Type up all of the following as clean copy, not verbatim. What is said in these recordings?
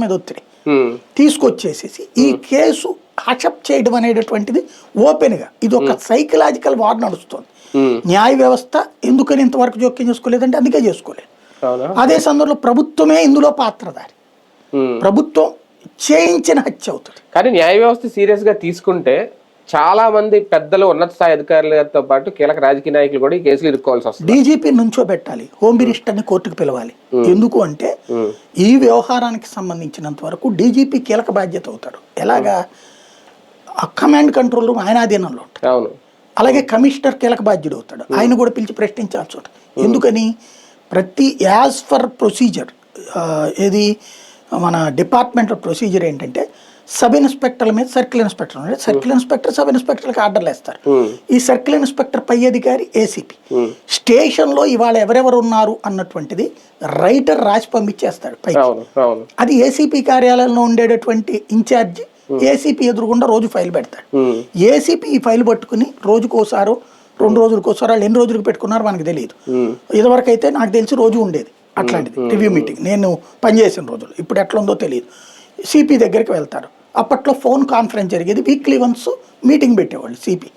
మీద ఒత్తిడి తీసుకొచ్చేసేసి ఈ కేసు హషప్ చేయడం అనేటటువంటిది ఓపెన్గా ఇది ఒక సైకలాజికల్ వార్ నడుస్తుంది. న్యాయ వ్యవస్థ ఎందుకని ఇంతవరకు జోక్యం చేసుకోలేదంటే అందుకే చేసుకోలేదు. అదే సందర్భంలో ప్రభుత్వమే ఇందులో పాత్రధారి, ప్రభుత్వం చేయించిన హత్య అవుతుంది. కానీ న్యాయ వ్యవస్థ సీరియస్ గా తీసుకుంటే చాలా మంది పెద్దలు ఉన్నత స్థాయి అధికారులతో పాటు కీలక రాజకీయ నాయకులు కూడా ఈ కేసులు ఇరుక్కోవాల్సి వస్తుంది. డీజీపీ నుంచోబెట్టాలి, హోమ్ మినిస్టర్ని కోర్టుకు పిలవాలి. ఎందుకు అంటే ఈ వ్యవహారానికి సంబంధించినంత వరకు డీజీపీ కీలక బాధ్యత అవుతాడు. ఎలాగా కమాండ్ కంట్రోల్ రూమ్ ఆయన అధీనంలో ఉంటుంది. అవును. అలాగే కమిషనర్ కీలక బాధ్యుడు అవుతాడు, ఆయన కూడా పిలిచి ప్రశ్నించాల్సి ఉంటుంది. ఎందుకని ప్రతి యాజ్ ఫర్ ప్రొసీజర్ ఏది మన డిపార్ట్మెంటల్ ప్రొసీజర్ ఏంటంటే సబ్ ఇన్స్పెక్టర్ల మీద సర్కిల్ ఇన్స్పెక్టర్ ఉంటే సర్కిల్ ఇన్స్పెక్టర్ సబ్ ఇన్స్పెక్టర్కి ఆర్డర్లు వేస్తారు. ఈ సర్కిల్ ఇన్స్పెక్టర్ పై అధికారి ఏసీపీ. స్టేషన్లో ఇవాళ ఎవరెవరు ఉన్నారు అన్నటువంటిది రైటర్ రాసి పంపించేస్తాడు పైకి. అది ఏసీపీ కార్యాలయంలో ఉండేటటువంటి ఇన్ఛార్జి ఏసీపీ ఎదురుగుండా రోజు ఫైల్ పెడతాడు. ఏసీపీ ఈ ఫైల్ పట్టుకుని రోజుకోసారో 2 రోజులకోసారో వాళ్ళు ఎన్ని రోజులకు పెట్టుకున్నారో మనకు తెలియదు. ఇదివరకు అయితే నాకు తెలిసి రోజు ఉండేది అట్లాంటిది రివ్యూ మీటింగ్, నేను పనిచేసిన రోజులు. ఇప్పుడు ఎట్లా ఉందో తెలియదు. సిపి దగ్గరికి వెళ్తారు. అప్పట్లో ఫోన్ కాన్ఫరెన్స్ జరిగేది, వీక్లీ వన్స్ మీటింగ్ పెట్టేవాళ్ళు సిపి.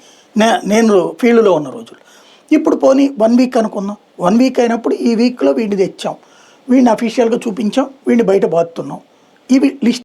నేను ఫీల్డ్లో ఉన్న రోజులు. ఇప్పుడు పోనీ 1 వీక్ అనుకుందాం. 1 వీక్ అయినప్పుడు ఈ వీక్లో వీడిని తెచ్చాం, వీడిని అఫీషియల్గా చూపించాం, వీడిని బయట బాతున్నాం, ఇవి లిస్ట్